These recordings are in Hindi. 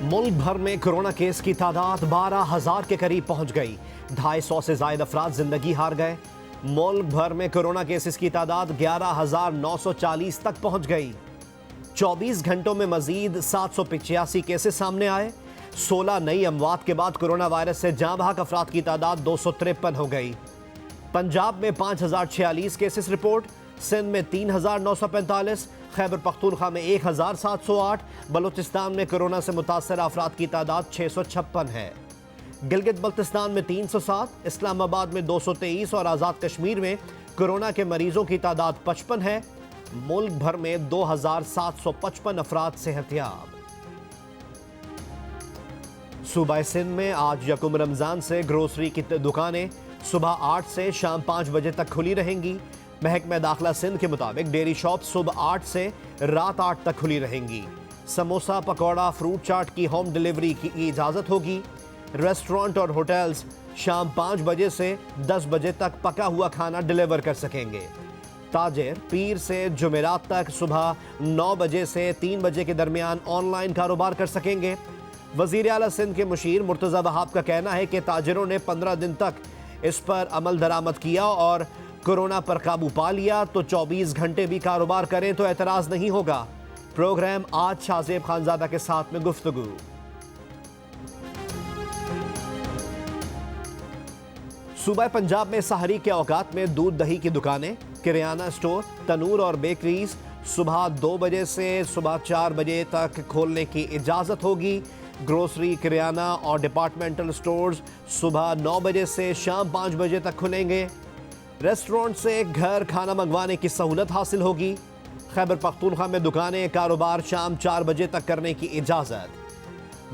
मुल्क भर में कोरोना केस की तादाद 12,000 के करीब पहुंच गई। 250 से ज्यादा अफराद जिंदगी हार गए। मुल्क भर में कोरोना केसेस की तादाद 11,940 तक पहुंच गई। 24 घंटों में मजीद 785 केसेस सामने आए। 16 नई अमवात के बाद कोरोना वायरस से जाँ बहक अफराद की तादाद 253 हो गई। पंजाब में 5,046 केसेस रिपोर्ट, सिंध में 3,945, खैबर पख्तूनख्वा में 1,708, बलूचिस्तान में कोरोना से मुतासर अफराद की तादाद 656 है। गिलगित बल्तिस्तान में 307, इस्लामाबाद में 223 और आज़ाद कश्मीर में कोरोना के मरीजों की तादाद 55 है। मुल्क भर में 2,755 अफराद सेहतयाब। सूबा सिंध में आज यकुम रमजान से ग्रोसरी की दुकानें सुबह 8 से शाम 5 बजे तक खुली रहेंगी। महकमा दाखिला सिंध के मुताबिक डेयरी शॉप सुबह 8 से रात 8 तक खुली रहेंगी। समोसा, पकौड़ा, फ्रूट चाट की होम डिलीवरी की इजाज़त होगी। रेस्टोरेंट और होटल्स शाम 5 बजे से 10 बजे तक पका हुआ खाना डिलीवर कर सकेंगे। ताजिर पीर से जुमेरात तक सुबह 9 बजे से 3 बजे के दरमियान ऑनलाइन कारोबार कर सकेंगे। वज़ीर आला सिंध के मुशीर मुर्तज़ा वहाब का कहना है कि ताजिरों ने 15 दिन तक इस पर अमल दरामद किया और कोरोना पर काबू पा लिया तो 24 घंटे भी कारोबार करें तो एतराज़ नहीं होगा। प्रोग्राम आज शाहजेब खानजादा के साथ में गुफ्तगू। सूबा पंजाब में सहरी के औकात में दूध दही की दुकानें, किराना स्टोर, तनूर और बेकरीज सुबह 2 बजे से सुबह 4 बजे तक खोलने की इजाज़त होगी। ग्रोसरी, किराना और डिपार्टमेंटल स्टोर्स सुबह 9 बजे से शाम 5 बजे तक खुलेंगे। रेस्टोरेंट से घर खाना मंगवाने की सहूलत हासिल होगी। खैबर पख्तूनख्वा में दुकानें कारोबार शाम 4 बजे तक करने की इजाज़त।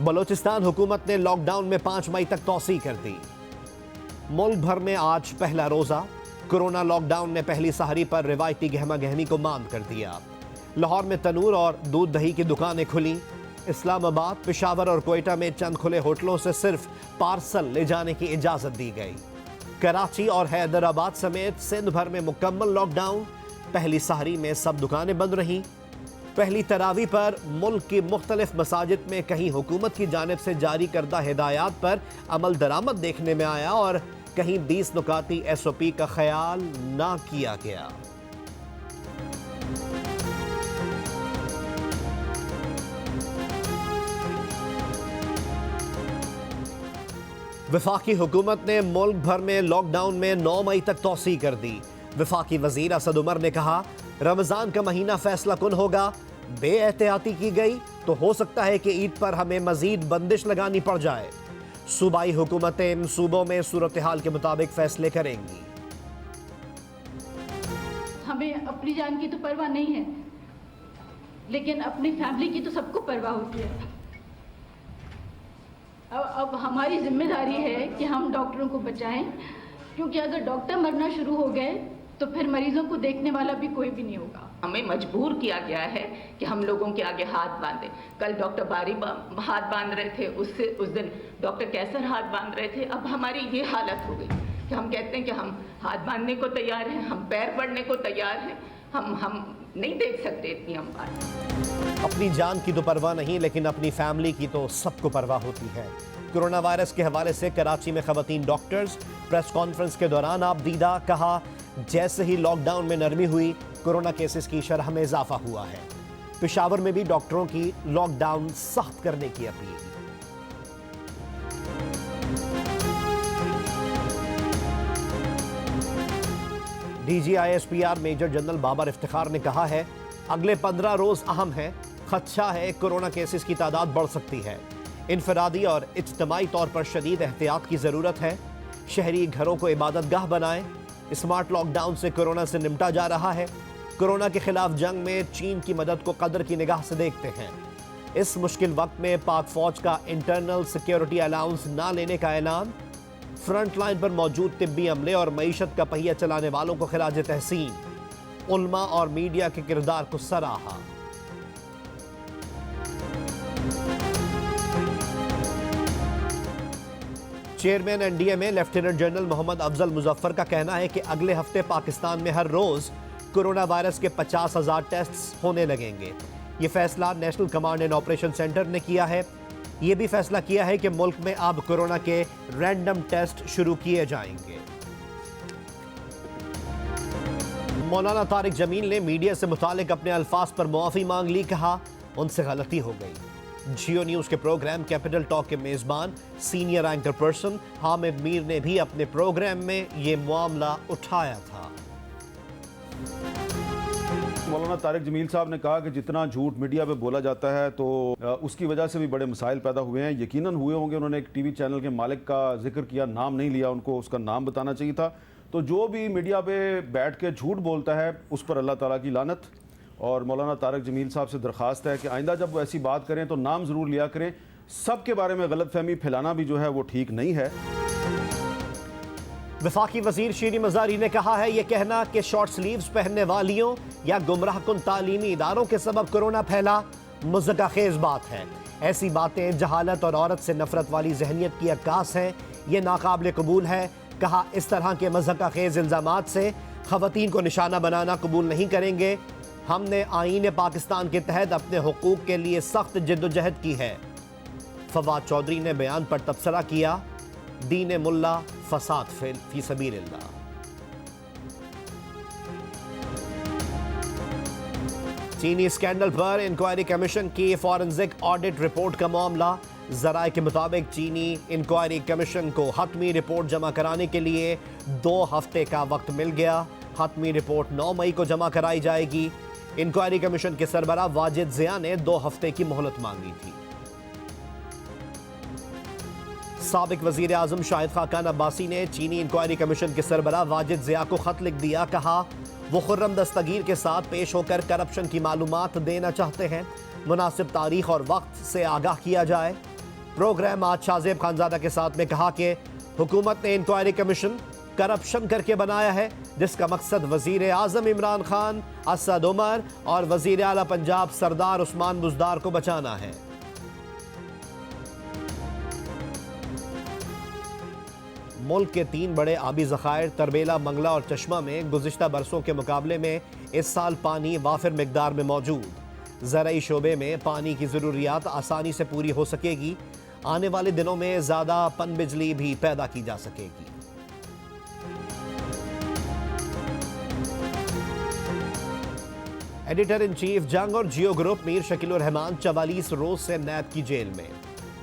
बलूचिस्तान हुकूमत ने लॉकडाउन में 5 मई तक तौसी कर दी। मुल्क भर में आज पहला रोज़ा। कोरोना लॉकडाउन ने पहली सहरी पर रिवायती गहमा गहमी को मांद कर दिया। लाहौर में तनूर और दूध दही की दुकानें खुली। इस्लामाबाद, पेशावर और कोयटा में चंद खुले होटलों से सिर्फ पार्सल ले जाने की इजाज़त दी गई। कराची और हैदराबाद समेत सिंध भर में मुकम्मल लॉकडाउन। पहली सहरी में सब दुकानें बंद रहीं। पहली तरावी पर मुल्क की मुख्तलिफ मसाजिद में कहीं हुकूमत की जानिब से जारी करदा हिदायत पर अमल दरामद देखने में आया और कहीं 20 नुकाती SOP का ख्याल ना किया गया। वफाकी हुकूमत ने मुल्क भर में लॉकडाउन में 9 मई तक तौसी कर दी। वफाकी वजीर असद उमर ने कहा, रमजान का महीना फैसला कुन होगा। बेएहतियाती की गई तो हो सकता है कि ईद पर हमें मजीद बंदिश लगानी पड़ जाए। सूबाई हुकूमतें सूबों में सूरत हाल के मुताबिक फैसले करेंगी। हमें अपनी जान की तो परवाह नहीं है, लेकिन अपनी फैमिली की तो सबको परवाह होती है। अब हमारी जिम्मेदारी है कि हम डॉक्टरों को बचाएं, क्योंकि अगर डॉक्टर मरना शुरू हो गए तो फिर मरीजों को देखने वाला भी कोई भी नहीं होगा। हमें मजबूर किया गया है कि हम लोगों के आगे हाथ बांधें। कल डॉक्टर बारी हाथ बांध रहे थे, उस दिन डॉक्टर कैसर हाथ बांध रहे थे। अब हमारी ये हालत हो गई कि हम कहते हैं कि हम हाथ बांधने को तैयार हैं, हम पैर बढ़ने को तैयार हैं। हम नहीं देख सकते इतनी हम बात। अपनी जान की तो परवाह नहीं, लेकिन अपनी फैमिली की तो सबको परवाह होती है। कोरोना वायरस के हवाले से कराची में खवातीन डॉक्टर्स प्रेस कॉन्फ्रेंस के दौरान आप दीदा कहा, जैसे ही लॉकडाउन में नरमी हुई कोरोना केसेस की शरह में इजाफा हुआ है। पेशावर में भी डॉक्टरों की लॉकडाउन सख्त करने की अपील। DGISPR major general Babar Iftikhar ने कहा है, अगले 15 रोज अहम है। खदशा है कोरोना केसेस की तादाद बढ़ सकती है। इनफरादी और इज्तमाई तौर पर शदीद एहतियात की ज़रूरत है। शहरी घरों को इबादत गाह बनाएं। स्मार्ट लॉकडाउन से कोरोना से निपटा जा रहा है। कोरोना के खिलाफ जंग में चीन की मदद को कदर की निगाह से देखते हैं। इस मुश्किल वक्त में पाक फौज का इंटरनल सिक्योरिटी अलाउंस ना लेने का ऐलान। फ्रंट लाइन पर मौजूद तिब्बी अमले और मईशत का पहिया चलाने वालों को खिराज तहसीन। उल्मा और मीडिया के किरदार को सराहा। Chairman NDMA lieutenant general Mohammad Afzal Muzaffar का कहना है कि अगले हफ्ते पाकिस्तान में हर रोज कोरोना वायरस के 50,000 टेस्ट होने लगेंगे। ये फैसला national command and operation centre ने किया है। ये भी फैसला किया है कि मुल्क में अब कोरोना के रैंडम टेस्ट शुरू किए जाएंगे। मौलाना तारिक जमील ने मीडिया से मुतालिक अपने अल्फाज पर मुआफ़ी मांग ली, कहा उनसे गलती हो गई। जियो न्यूज़ के प्रोग्राम कैपिटल टॉक के मेज़बान senior anchor person Hamid Mir ने भी अपने प्रोग्राम में ये मामला उठाया था। मौलाना तारिक जमील साहब ने कहा कि जितना झूठ मीडिया पे बोला जाता है तो उसकी वजह से भी बड़े मसाइल पैदा हुए हैं। यकीनन हुए होंगे। उन्होंने एक टीवी चैनल के मालिक का जिक्र किया, नाम नहीं लिया, उनको उसका नाम बताना चाहिए था। तो जो भी मीडिया पे बैठ के झूठ बोलता है उस पर अल्लाह ताला की लानत। और मौलाना तारिक जमील साहब से दरख्वास्त है कि आइंदा जब वो ऐसी बात करें तो नाम ज़रूर लिया करें। सबके बारे में गलतफहमी फैलाना भी जो है वो ठीक नहीं है। वफाकी वजीर शीरी मज़ारी ने कहा है, ये कहना कि शॉर्ट स्लीव्स पहनने वालियों या गुमराह कुन तालीमी इदारों के सबब कोरोना फैला मुज़्ज़क़ाखेज़ बात है। ऐसी बातें जहालत और औरत से नफरत वाली जहनीत की अक्कास हैं। ये नाकाबिल कबूल है। कहा, इस तरह के मज़्ज़क़ाखेज़ इल्ज़ामात से ख़वातीन को निशाना बनाना कबूल नहीं करेंगे। हमने आईन पाकिस्तान के तहत अपने हुकूक के लिए सख्त जद्दोजहद की है। फवाद चौधरी ने बयान पर तबसरा किया, दीन मुल्ला फसाद फी सबीलिल्लाह। चीनी स्कैंडल पर इंक्वायरी कमीशन की फॉरेंसिक ऑडिट रिपोर्ट का मामला। जराए के मुताबिक चीनी इंक्वायरी कमीशन को हतमी रिपोर्ट जमा कराने के लिए 2 हफ्ते का वक्त मिल गया। हतमी रिपोर्ट 9 मई को जमा कराई जाएगी। इंक्वायरी कमीशन के सरबराह वाजिद ज़िया ने 2 हफ्ते की मोहलत मांगी थी। साबिक वजीर आजम शाहिद खाकान अब्बासी ने चीनी इंक्वायरी कमीशन के सरबराह वाजिद ज़िया को खत लिख दिया। कहा, वो खुर्रम दस्तगीर के साथ पेश होकर करप्शन की मालूमात देना चाहते हैं। मुनासिब तारीख और वक्त से आगाह किया जाए। प्रोग्राम आज शाहजेब खानजादा के साथ में कहा कि हुकूमत ने इंक्वायरी कमीशन करप्शन करके बनाया है, जिसका मकसद वजीर आजम इमरान खान, असद उमर और वजीर आला पंजाब सरदार उस्मान बुज़दार को बचाना है। मुल्क के 3 बड़े आबी ज़खायर तरबेला, मंगला और चश्मा में गुज़िश्ता बरसों के मुकाबले में इस साल पानी वाफिर मिकदार में मौजूद। ज़राई शोबे में पानी की ज़रूरियात आसानी से पूरी हो सकेगी। आने वाले दिनों में ज़्यादा पन बिजली भी पैदा की जा सकेगी। एडिटर इन चीफ जंग और जियो ग्रुप मीर शकीलुर रहमान 44 रोज से नैब की जेल में।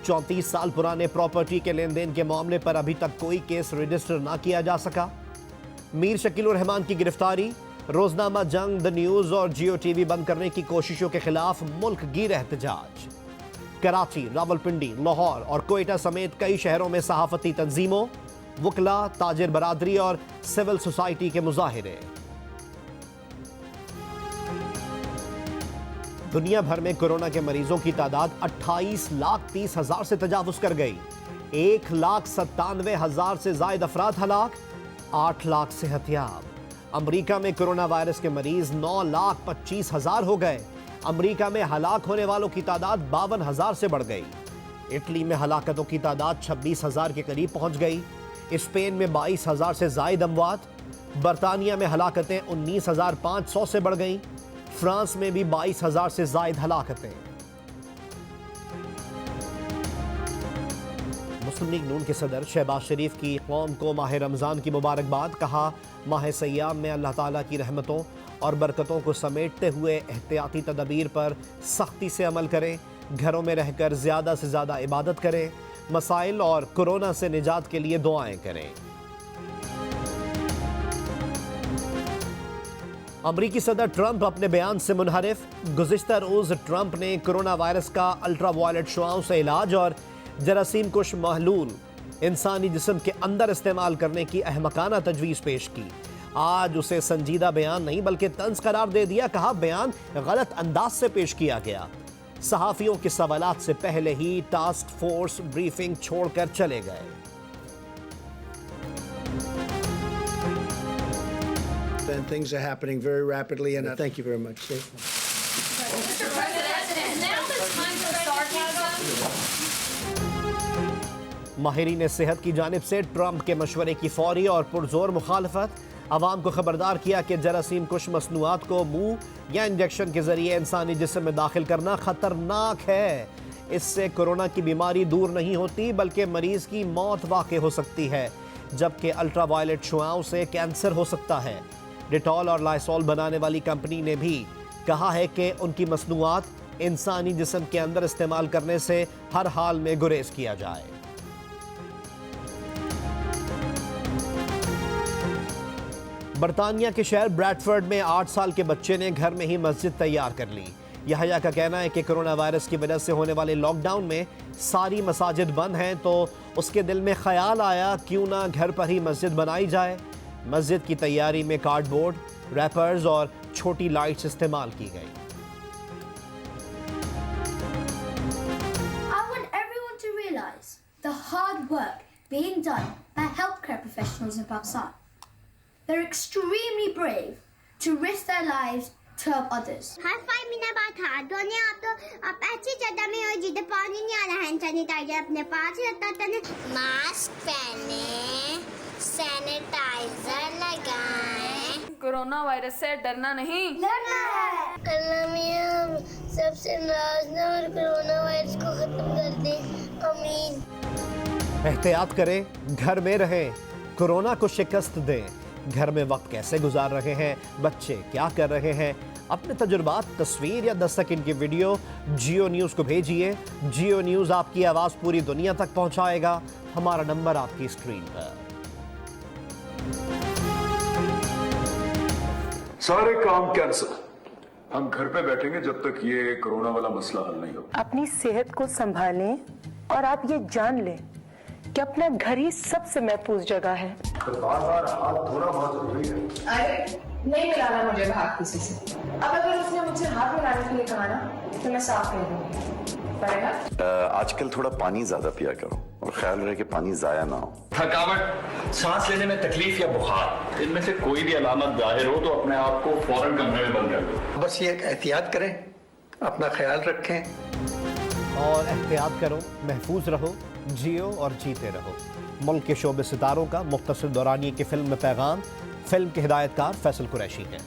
34 साल पुराने प्रॉपर्टी के लेन देन के मामले पर अभी तक कोई केस रजिस्टर ना किया जा सका। मीर शकीलुर रहमान की गिरफ्तारी, रोजनामा जंग, द न्यूज और जियो टीवी बंद करने की कोशिशों के खिलाफ मुल्क गिर एहतजाज। कराची, रावलपिंडी, लाहौर और कोयटा समेत कई शहरों में सहाफती तंजीमों, वकला, ताजिर बरादरी और सिविल सोसाइटी के मुजाहिरे। दुनिया भर में कोरोना के मरीजों की तादाद 28,30,000 से तजावुज कर गई। 1,97,000 से जायद अफराद हलाक, 8 लाख सेहतयाब। अमरीका में कोरोना वायरस के मरीज 9,25,000 हो गए। अमरीका में हलाक होने वालों की तादाद 52,000 से बढ़ गई। इटली में हलाकतों की तादाद 26,000 के करीब पहुंच गई। स्पेन में 22,000 से जायद अमवात। बरतानिया में हलाकतें 19,500 से बढ़ गईं। फ्रांस में भी 22,000 से जायद हलाकतें। मुस्लिम लीग नून के सदर शहबाज शरीफ की कौम को माह रमज़ान की मुबारकबाद। कहा, माह सयाम में अल्लाह ताला की रहमतों और बरकतों को समेटते हुए एहतियाती तदबीर पर सख्ती से अमल करें। घरों में रहकर ज़्यादा से ज़्यादा इबादत करें। मसाइल और कोरोना से निजात के लिए दुआएं करें। अमरीकी सदर ट्रंप अपने बयान से मुनहरिफ। गुज़िश्ता रोज़ ट्रंप ने कोरोना वायरस का अल्ट्रा वायलेट शुआओं से इलाज और जरासीम कुश महलूल इंसानी जिस्म के अंदर इस्तेमाल करने की अहमकाना तजवीज़ पेश की। आज उसे संजीदा बयान नहीं बल्कि तंज करार दे दिया। कहा, बयान गलत अंदाज से पेश किया गया। सहाफ़ियों के सवालात से पहले ही टास्क फोर्स ब्रीफिंग छोड़कर चले गए। And things are happening very rapidly, and thank you very much. Mr. President, now is time for sarcasm. माहिरीन सेहत की जानिब से ट्रंप के मशवरे की फौरी और पुरजोर मुखालफत। अवाम को खबरदार किया कि जरासीम कुश मसनूआत को मुंह या इंजेक्शन के जरिए इंसानी जिस्म में दाखिल करना खतरनाक है। इससे कोरोना की बीमारी दूर नहीं होती बल्कि मरीज की मौत वाक़ई हो सकती है, जबकि अल्ट्रावायलेट शुआओं से कैंसर हो सकता है। डिटॉल और लाइसॉल बनाने वाली कंपनी ने भी कहा है कि उनकी मसनूआत इंसानी जिस्म के अंदर इस्तेमाल करने से हर हाल में गुरेज किया जाए। बरतानिया के शहर ब्रैडफोर्ड में 8 साल के बच्चे ने घर में ही मस्जिद तैयार कर ली। यहया का कहना है कि कोरोना वायरस की वजह से होने वाले लॉकडाउन में सारी मसाजिद बंद हैं, तो उसके दिल में ख्याल आया क्यों ना घर पर ही मस्जिद बनाई जाए। मस्जिद की तैयारी में कार्डबोर्ड, रैपर्स और छोटी लाइट्स इस्तेमाल की गई। I want everyone to realize the hard work being done by healthcare professionals in Pakistan. They're extremely brave to risk their lives to help others. Her 5 minute बाद हाथ धोने आप ऐसी जगह में हो जिधर पानी नहीं आ रहा, हैंड सैनिटाइजर अपने पास रखता था। मास्क पहने, सैनिटाइजर लगाएं। कोरोना वायरस से डरना नहीं, लड़ना है। अल्लाह मियां सबसे नाज़ना और कोरोना वायरस को खत्म कर दे, आमीन। एहतियात करें, घर में रहें, कोरोना को शिकस्त दें। घर में वक्त कैसे गुजार रहे हैं, बच्चे क्या कर रहे हैं, अपने तजुर्बात, तस्वीर या 10 सेकंड की वीडियो जियो न्यूज़ को भेजिए। जियो न्यूज़ आपकी आवाज़ पूरी दुनिया तक पहुंचाएगा। हमारा नंबर आपकी स्क्रीन पर। सारे काम कैंसिल। हम घर पे बैठेंगे जब तक ये कोरोना वाला मसला हल नहीं होगा। अपनी सेहत को संभालें और आप ये जान लें कि अपना घर ही सबसे महफूज जगह है। तो बार-बार हाथ धोना बहुत जरूरी है। अरे नहीं मिलाना मुझे हाथ किसी से। अब अगर उसने मुझसे हाथ मिलाने के लिए कहा ना तो मैं साफ नहीं दूंगी। आजकल थोड़ा पानी ज्यादा पिया करो और ख्याल रहे कि पानी जाया ना हो। थकावट, सांस लेने में तकलीफ या बुखार, इनमें से कोई भी अलामत जाहिर हो तो अपने आप को फौरन कमरे में बंद कर दो। बस ये एहतियात करें, अपना ख्याल रखें और एहतियात करो, महफूज रहो, जियो और जीते रहो। मुल्क के शोबे सितारों का मुख्तसर दौरानिए की फिल्म में पैगाम। फिल्म के हिदायतकार फैसल कुरैशी हैं।